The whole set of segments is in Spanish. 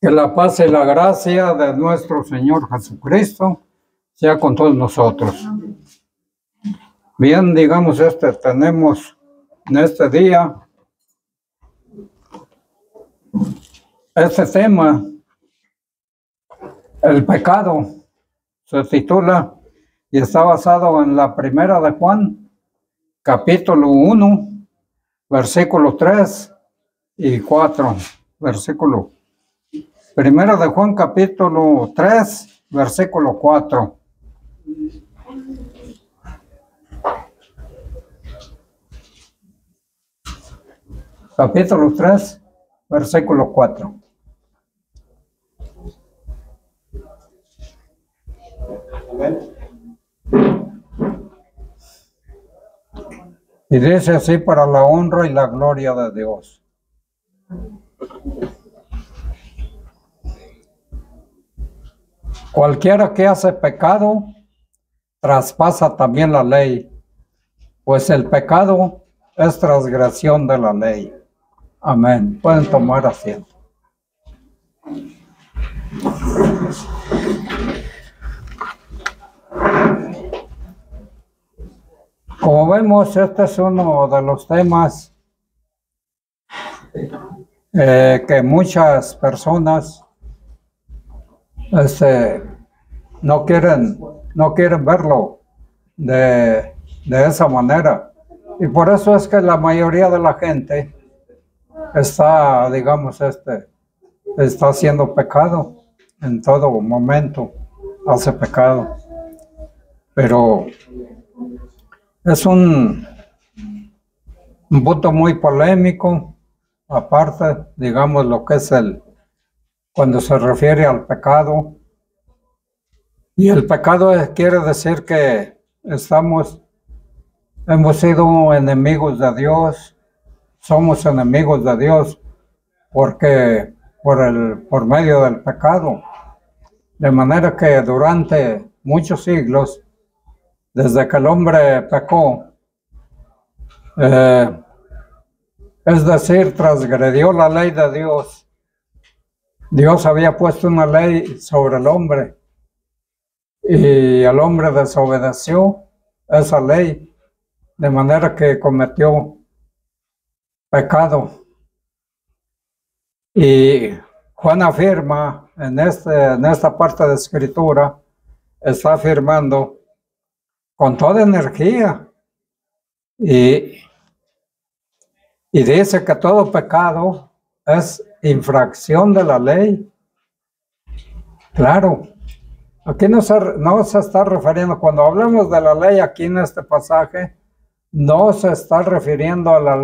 Que la paz y la gracia de nuestro Señor Jesucristo sea con todos nosotros. Bien, digamos, tenemos en este día este tema, el pecado, se titula y está basado en la primera de Juan, capítulo 1, versículos 3 y 4, versículo. Primera de Juan, capítulo 3, versículo 4. Capítulo 3, versículo 4. Y dice así: para la honra y la gloria de Dios. Cualquiera que hace pecado, traspasa también la ley, pues el pecado es transgresión de la ley. Amén. Pueden tomar asiento. Como vemos, este es uno de los temas que muchas personas no quieren verlo de esa manera. Y por eso es que la mayoría de la gente está, digamos, está haciendo pecado. En todo momento hace pecado. Pero es un punto muy polémico, aparte, digamos, lo que es cuando se refiere al pecado. Y el pecado quiere decir que hemos sido enemigos de Dios, somos enemigos de Dios, porque por medio del pecado. De manera que durante muchos siglos, desde que el hombre pecó, es decir, transgredió la ley de Dios. Dios había puesto una ley sobre el hombre y el hombre desobedeció esa ley, de manera que cometió pecado. Y Juan afirma en esta parte de Escritura, está afirmando con toda energía y dice que todo pecado es infracción de la ley. Claro, aquí no se está refiriendo, cuando hablamos de la ley aquí en este pasaje, no se está refiriendo a la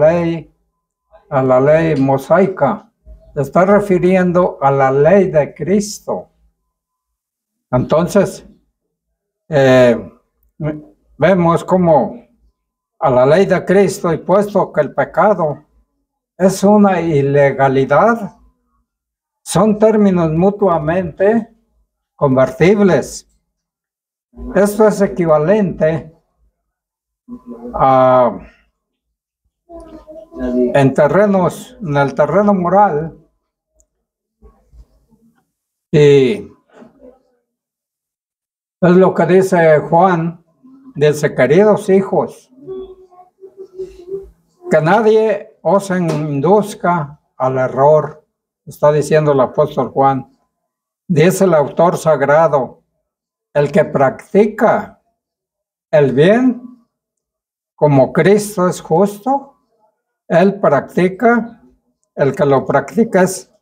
ley mosaica, se está refiriendo a la ley de Cristo. Entonces, vemos como a la ley de Cristo, y puesto que el pecado es una ilegalidad, son términos mutuamente convertibles. Esto es equivalente a en el terreno moral, y es lo que dice Juan, dice: queridos hijos, que nadie os induzca al error, está diciendo el apóstol Juan. Dice el autor sagrado: el que practica el bien como Cristo es justo, el que lo practica es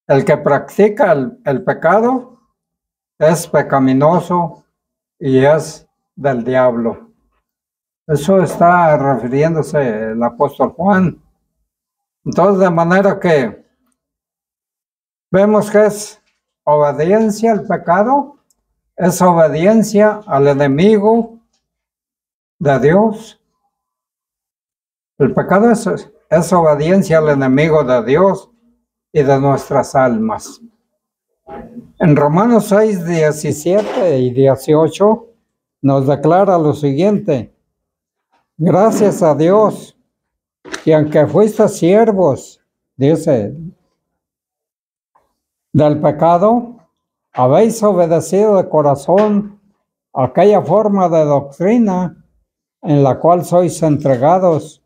el que practica el pecado, es pecaminoso y es del diablo. Eso está refiriéndose el apóstol Juan. Entonces, de manera que vemos que es obediencia al pecado, es obediencia al enemigo de Dios. El pecado es obediencia al enemigo de Dios y de nuestras almas. En Romanos 6, 17 y 18 nos declara lo siguiente: gracias a Dios, que aunque fuiste siervos, dice, del pecado, habéis obedecido de corazón aquella forma de doctrina en la cual sois entregados.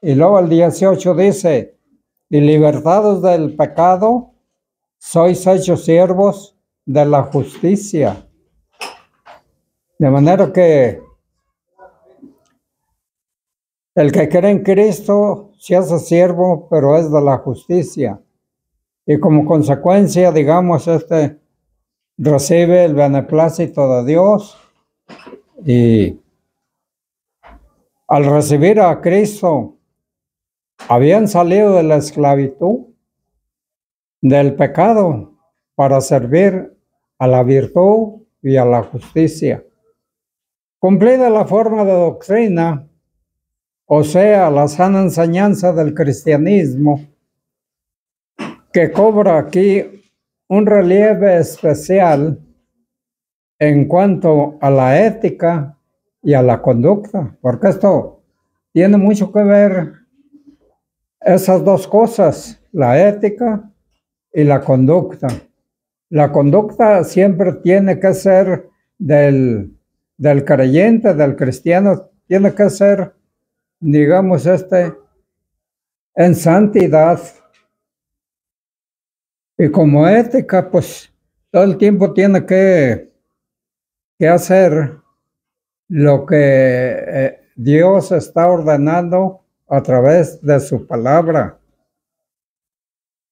Y luego el 18 dice, y libertados del pecado, sois hechos siervos de la justicia. De manera que el que cree en Cristo se hace siervo, pero es de la justicia. Y como consecuencia, digamos, recibe el beneplácito de Dios. Y al recibir a Cristo, habían salido de la esclavitud, del pecado, para servir a la virtud y a la justicia. Cumplida la forma de doctrina, o sea, la sana enseñanza del cristianismo, que cobra aquí un relieve especial en cuanto a la ética y a la conducta, porque esto tiene mucho que ver esas dos cosas, la ética y la conducta. La conducta siempre tiene que ser del creyente, del cristiano, tiene que ser, digamos, en santidad. Y como ética, pues todo el tiempo tiene que hacer lo que Dios está ordenando a través de su palabra.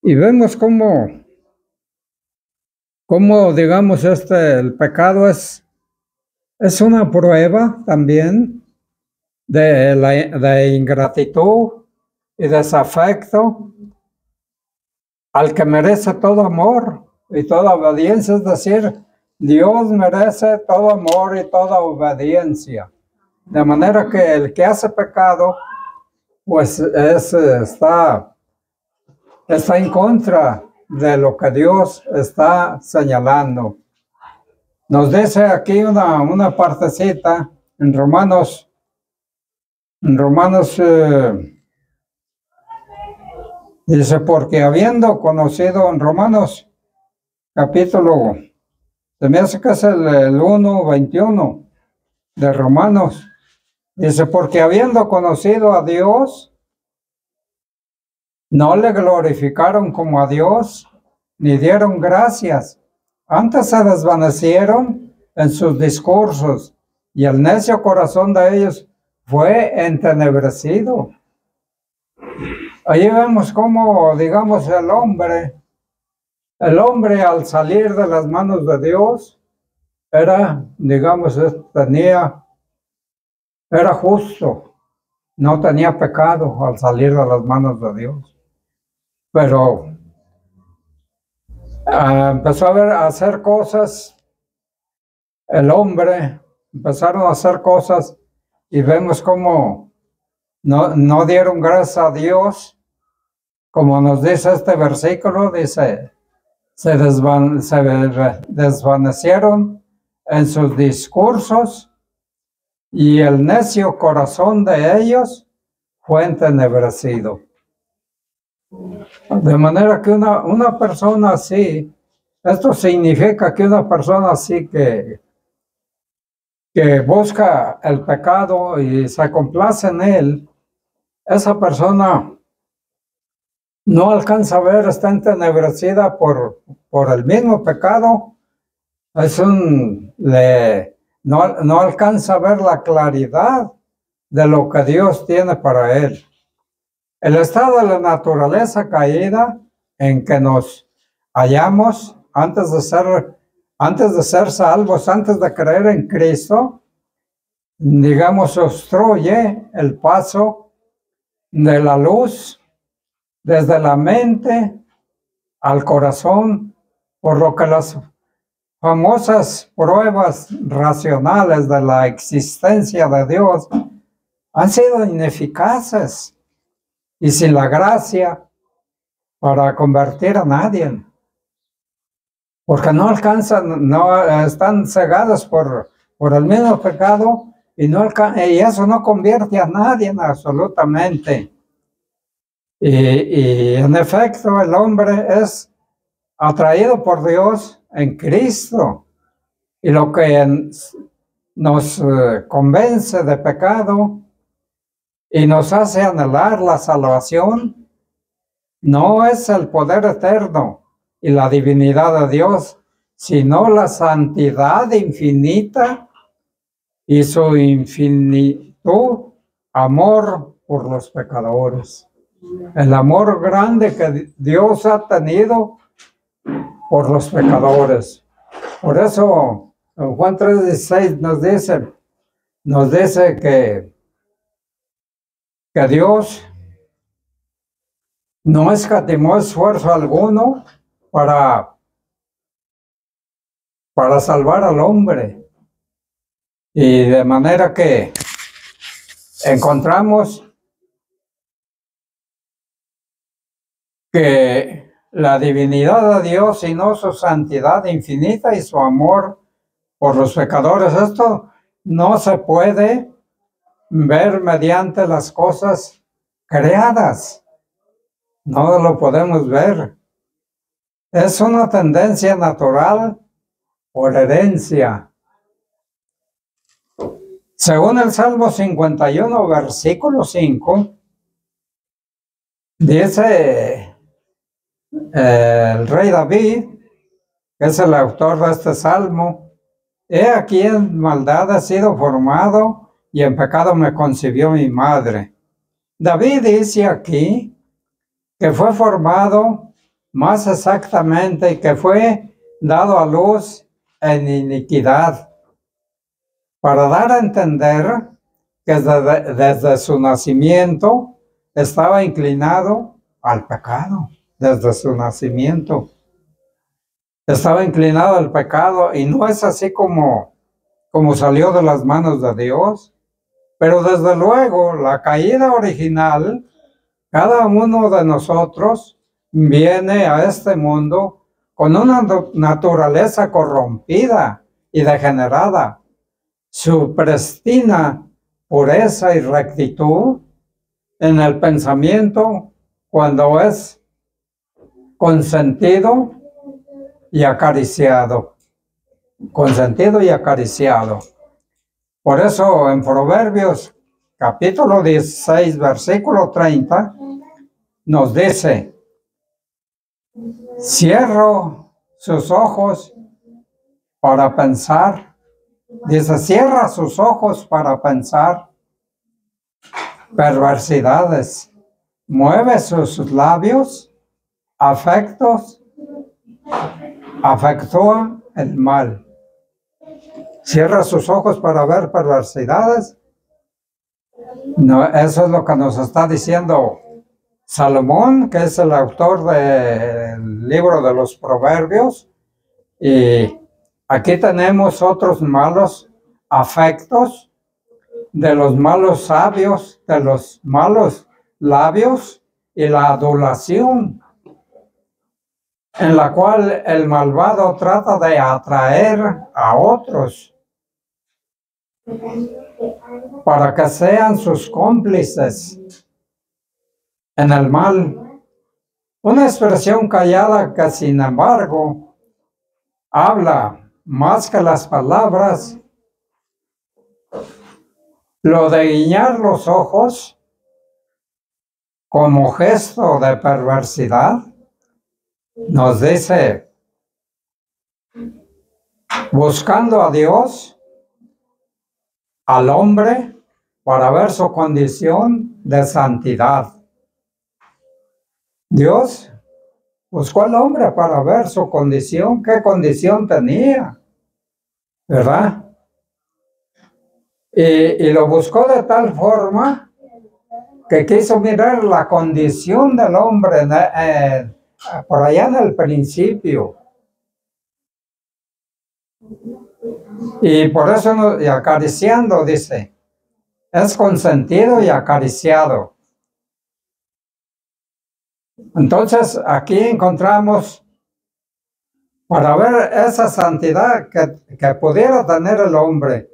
Y vemos cómo digamos, el pecado es una prueba también de ingratitud y desafecto al que merece todo amor y toda obediencia, es decir, Dios merece todo amor y toda obediencia. De manera que el que hace pecado, pues está en contra de lo que Dios está señalando. Nos dice aquí una partecita en Romanos dice, porque habiendo conocido en Romanos capítulo, se me hace que es el 1:21 de Romanos, dice, porque habiendo conocido a Dios, no le glorificaron como a Dios, ni dieron gracias. Antes se desvanecieron en sus discursos, y el necio corazón de ellos fue entenebrecido. Allí vemos cómo, digamos, el hombre al salir de las manos de Dios, era, digamos, era justo, no tenía pecado al salir de las manos de Dios. Pero empezó a hacer cosas, el hombre, empezaron a hacer cosas y vemos cómo no dieron gracias a Dios, como nos dice este versículo, dice, se desvanecieron en sus discursos y el necio corazón de ellos fue entenebrecido. De manera que una persona así, esto significa que una persona así que busca el pecado y se complace en él, esa persona no alcanza a ver, está entenebrecida por el mismo pecado, no alcanza a ver la claridad de lo que Dios tiene para él. El estado de la naturaleza caída en que nos hallamos antes de ser salvos, antes de creer en Cristo, digamos, obstruye el paso de la luz desde la mente al corazón, por lo que las famosas pruebas racionales de la existencia de Dios han sido ineficaces y sin la gracia para convertir a nadie, porque no alcanzan, no están cegados por el mismo pecado y eso no convierte a nadie absolutamente. Y en efecto el hombre es atraído por Dios en Cristo. Y lo que nos convence de pecado y nos hace anhelar la salvación no es el poder eterno y la divinidad de Dios, sino la santidad infinita y su infinito amor por los pecadores. El amor grande que Dios ha tenido por los pecadores. Por eso, en Juan 3:16 nos dice que Dios no escatimó esfuerzo alguno para salvar al hombre. Y de manera que encontramos que la divinidad de Dios y no su santidad infinita y su amor por los pecadores, esto no se puede ver mediante las cosas creadas. No lo podemos ver. Es una tendencia natural por herencia. Según el Salmo 51, versículo 5, dice el rey David, que es el autor de este salmo: he aquí en maldad he sido formado y en pecado me concibió mi madre. David dice aquí que fue formado más exactamente y que fue dado a luz en iniquidad, para dar a entender que desde su nacimiento estaba inclinado al pecado. Desde su nacimiento estaba inclinado al pecado, y no es así como salió de las manos de Dios. Pero desde luego la caída original, cada uno de nosotros viene a este mundo con una naturaleza corrompida y degenerada. Su prístina pureza y rectitud en el pensamiento, cuando es consentido y acariciado. Consentido y acariciado. Por eso en Proverbios capítulo 16, versículo 30, nos dice: cierro sus ojos para pensar. Dice, cierra sus ojos para pensar perversidades. Mueve sus labios, afectúa el mal. Cierra sus ojos para ver perversidades. No, eso es lo que nos está diciendo Salomón, que es el autor del libro de los Proverbios. Y aquí tenemos otros malos afectos de los malos sabios, de los malos labios y la adulación, en la cual el malvado trata de atraer a otros para que sean sus cómplices en el mal. Una expresión callada que, sin embargo, habla más que las palabras. Lo de guiñar los ojos como gesto de perversidad nos dice: buscando a Dios, al hombre, para ver su condición de santidad. Dios buscó al hombre para ver su condición, qué condición tenía, ¿verdad? Y lo buscó de tal forma que quiso mirar la condición del hombre por allá en el principio. Y por eso, y acariciando, dice, es consentido y acariciado. Entonces aquí encontramos, para ver esa santidad que pudiera tener el hombre,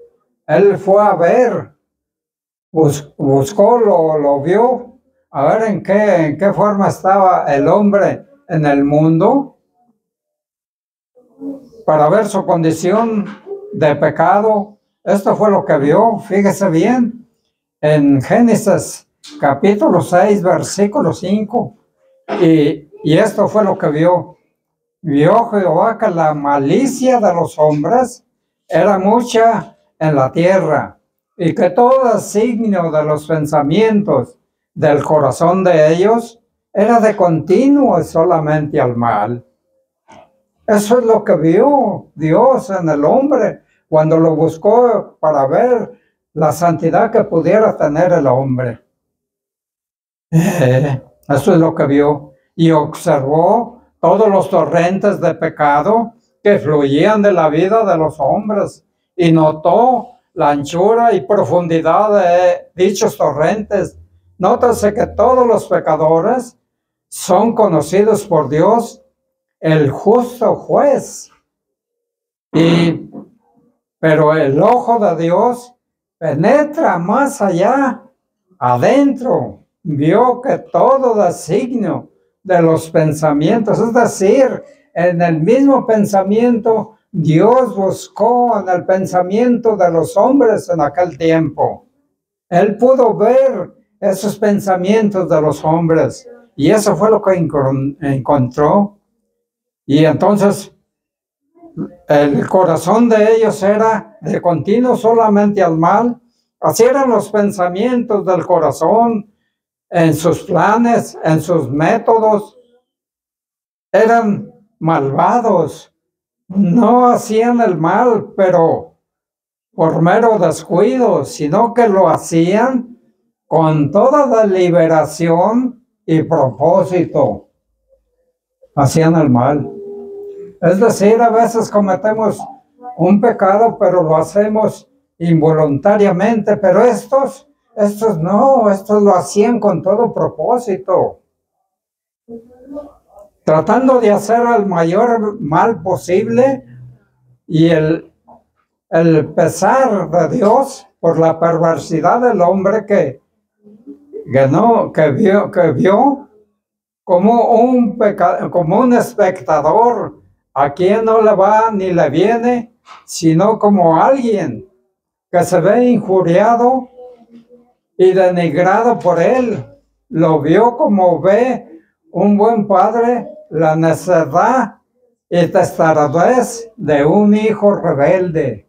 él fue a ver, buscó, lo vio, a ver en qué forma estaba el hombre en el mundo, para ver su condición de pecado. Esto fue lo que vio, fíjese bien, en Génesis capítulo 6, versículo 5. Y esto fue lo que vio. Vio Jehová que la malicia de los hombres era mucha en la tierra, y que todo designio de los pensamientos del corazón de ellos era de continuo y solamente al mal. Eso es lo que vio Dios en el hombre cuando lo buscó para ver la santidad que pudiera tener el hombre. Eso es lo que vio. Y observó todos los torrentes de pecado que fluían de la vida de los hombres, y notó la anchura y profundidad de dichos torrentes. Nótese que todos los pecadores son conocidos por Dios, el justo juez. Pero el ojo de Dios penetra más allá, adentro. Vio que todo designio de los pensamientos, es decir, en el mismo pensamiento, Dios buscó en el pensamiento de los hombres en aquel tiempo. Él pudo ver esos pensamientos de los hombres, y eso fue lo que encontró. Y entonces el corazón de ellos era de continuo solamente al mal. Así eran los pensamientos del corazón, en sus planes, en sus métodos. Eran malvados, no hacían el mal, pero por mero descuido, sino que lo hacían con toda deliberación y propósito. Hacían el mal. Es decir, a veces cometemos un pecado, pero lo hacemos involuntariamente, pero estos no, estos lo hacían con todo propósito, tratando de hacer el mayor mal posible, y el pesar de Dios por la perversidad del hombre que vio como un espectador, a quien no le va ni le viene, sino como alguien que se ve injuriado y denigrado por él. Lo vio como ve un buen padre la necedad y testaradez de un hijo rebelde,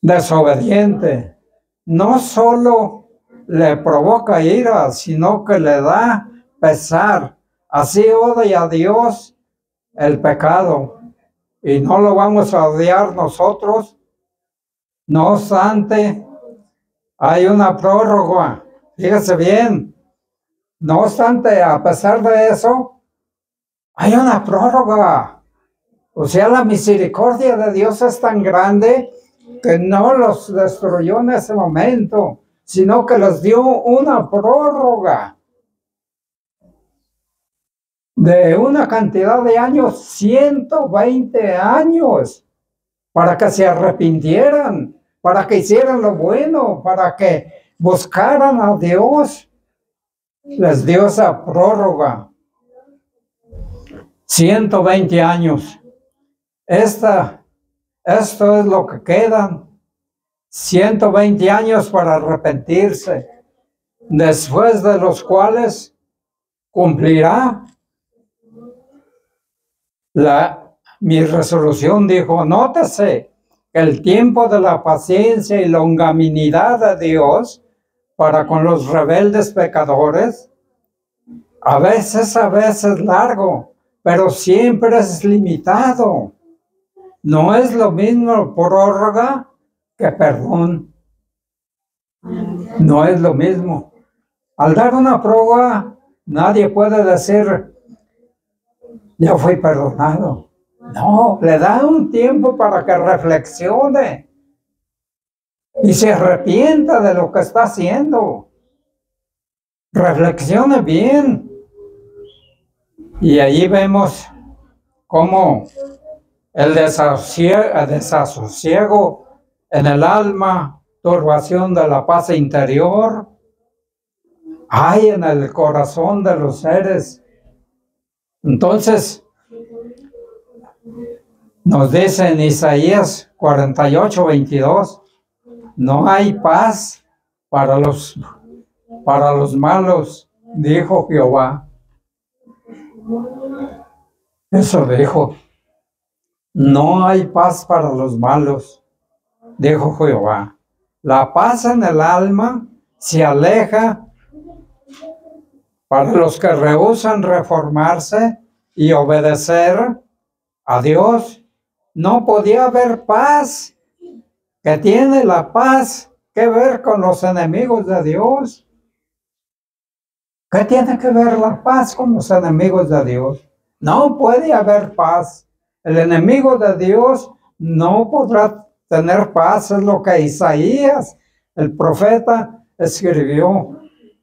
desobediente. No solo le provoca ira, sino que le da pesar. Así odia a Dios el pecado, y no lo vamos a odiar nosotros. No obstante, hay una prórroga, fíjese bien. No obstante, a pesar de eso, hay una prórroga. O sea, la misericordia de Dios es tan grande que no los destruyó en ese momento, sino que les dio una prórroga de una cantidad de años, 120 años, para que se arrepintieran, para que hicieran lo bueno, para que buscaran a Dios. Les dio esa prórroga. 120 años. Esto es lo que quedan. 120 años para arrepentirse, después de los cuales cumplirá mi resolución. Dijo, nótese que el tiempo de la paciencia y longanimidad de Dios para con los rebeldes pecadores, a veces largo, pero siempre es limitado. No es lo mismo prórroga que perdón. No es lo mismo. Al dar una prórroga, nadie puede decir, ya fui perdonado. No, le da un tiempo para que reflexione y se arrepienta de lo que está haciendo. Reflexione bien. Y ahí vemos cómo el desasosiego en el alma, turbación de la paz interior, hay en el corazón de los seres. Entonces, Nos dice en Isaías 48:22, no hay paz para los malos, dijo Jehová. Eso dijo. No hay paz para los malos, dijo Jehová. La paz en el alma se aleja para los que rehúsan reformarse y obedecer a Dios. No podía haber paz. ¿Qué tiene la paz que ver con los enemigos de Dios? ¿Qué tiene que ver la paz con los enemigos de Dios? No puede haber paz. El enemigo de Dios no podrá tener paz. Es lo que Isaías, el profeta, escribió.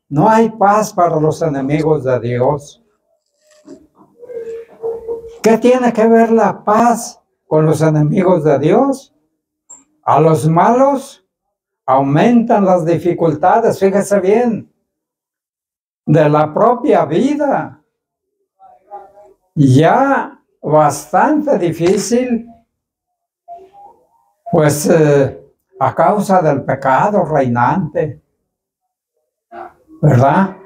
No hay paz para los enemigos de Dios. ¿Qué tiene que ver la paz con los enemigos de Dios? A los malos aumentan las dificultades, fíjese bien, de la propia vida. Ya bastante difícil, pues a causa del pecado reinante, ¿verdad?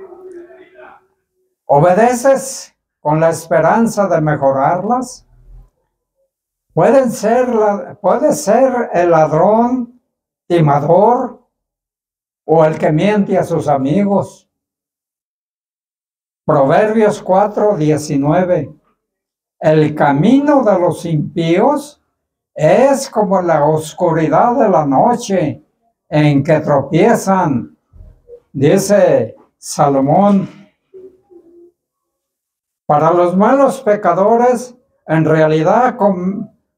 ¿Obedeces con la esperanza de mejorarlas? Puede ser el ladrón, timador o el que miente a sus amigos. Proverbios 4:19. El camino de los impíos es como la oscuridad de la noche en que tropiezan, dice Salomón. Para los malos pecadores, en realidad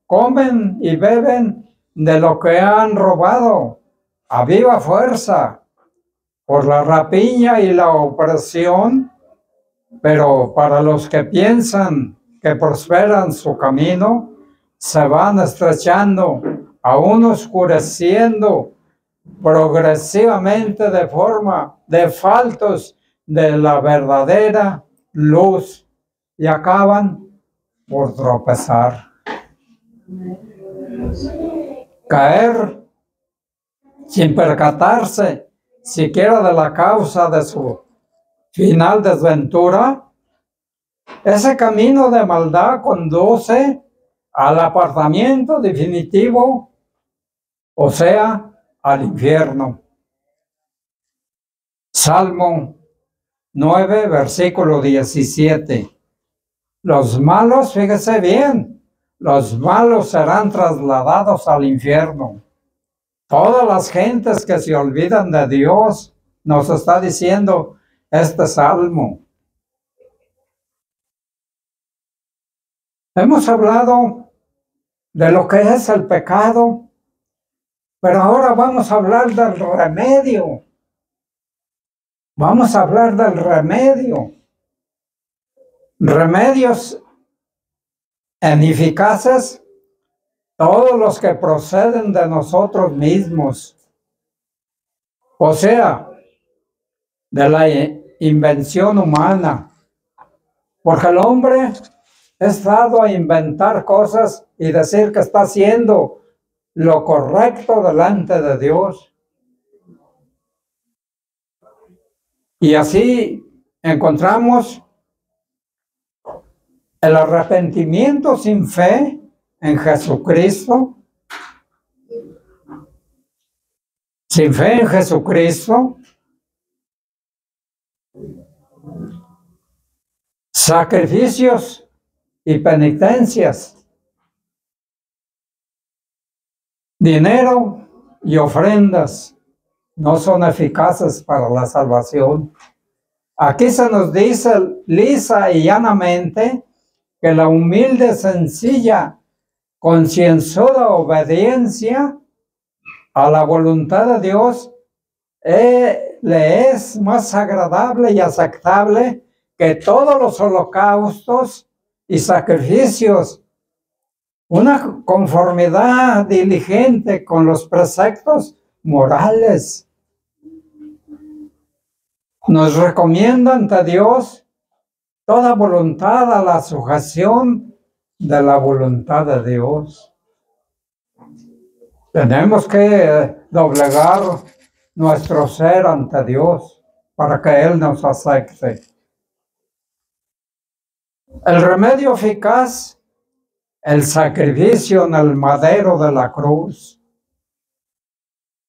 comen y beben de lo que han robado a viva fuerza por la rapiña y la opresión, pero para los que piensan que prosperan su camino, se van estrechando, aún oscureciendo progresivamente de forma de faltos de la verdadera luz y acaban por tropezar. Caer sin percatarse siquiera de la causa de su final desventura. Ese camino de maldad conduce al apartamiento definitivo, o sea, al infierno. Salmo 9, versículo 17. Los malos, fíjese bien, los malos serán trasladados al infierno. Todas las gentes que se olvidan de Dios, nos está diciendo este salmo. Hemos hablado de lo que es el pecado, pero ahora vamos a hablar del remedio. Vamos a hablar del remedio. Remedios ineficaces, todos los que proceden de nosotros mismos. O sea, de la invención humana. Porque el hombre es dado a inventar cosas y decir que está haciendo lo correcto delante de Dios. Y así encontramos el arrepentimiento sin fe en Jesucristo. Sin fe en Jesucristo. Sacrificios y penitencias. Dinero y ofrendas no son eficaces para la salvación. Aquí se nos dice lisa y llanamente que la humilde, sencilla, concienzuda obediencia a la voluntad de Dios le es más agradable y aceptable que todos los holocaustos y sacrificios. Una conformidad diligente con los preceptos morales. Nos recomienda ante Dios toda voluntad a la sujeción de la voluntad de Dios. Tenemos que doblegar nuestro ser ante Dios para que Él nos acepte. El remedio eficaz, el sacrificio en el madero de la cruz.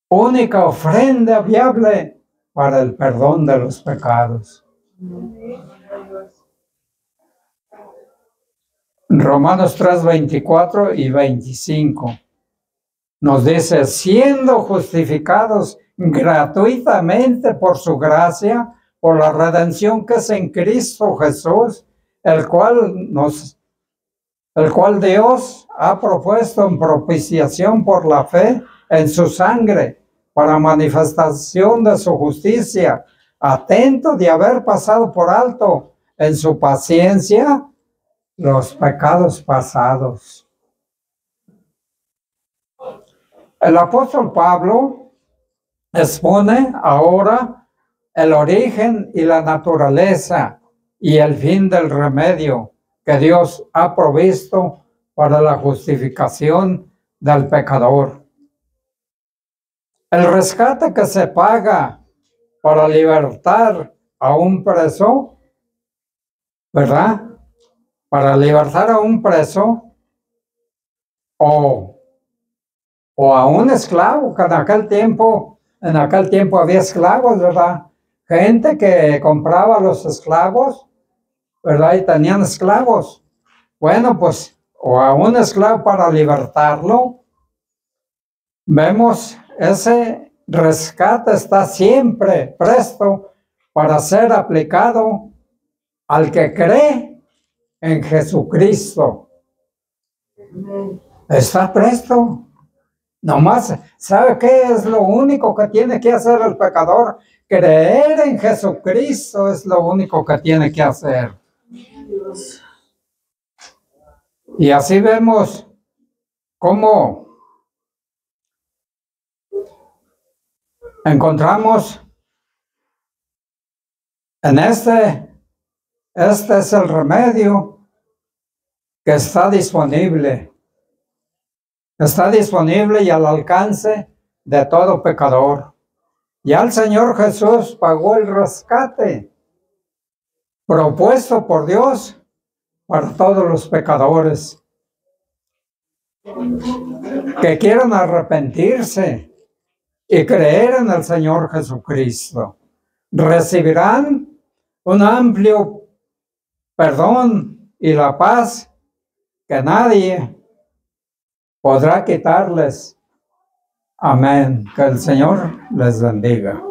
Única ofrenda viable para el perdón de los pecados. Romanos 3, 24 y 25 nos dice, siendo justificados gratuitamente por su gracia, por la redención que es en Cristo Jesús, el cual Dios ha propuesto en propiciación por la fe en su sangre, para manifestación de su justicia, atento de haber pasado por alto en su paciencia los pecados pasados. El apóstol Pablo expone ahora el origen y la naturaleza y el fin del remedio que Dios ha provisto para la justificación del pecador. El rescate que se paga para libertar a un preso, ¿verdad? Para libertar a un preso o a un esclavo, que en aquel tiempo había esclavos, ¿verdad? Gente que compraba a los esclavos, ¿verdad? Y tenían esclavos. Bueno, pues, o a un esclavo para libertarlo, vemos ese rescate está siempre presto para ser aplicado al que cree en Jesucristo. Está presto. Nomás, ¿sabe qué es lo único que tiene que hacer el pecador? Creer en Jesucristo es lo único que tiene que hacer. Y así vemos cómo encontramos en este es el remedio que está disponible. Está disponible y al alcance de todo pecador. Ya el Señor Jesús pagó el rescate propuesto por Dios para todos los pecadores que quieran arrepentirse y creer en el Señor Jesucristo. Recibirán un amplio perdón y la paz que nadie podrá quitarles. Amén. Que el Señor les bendiga.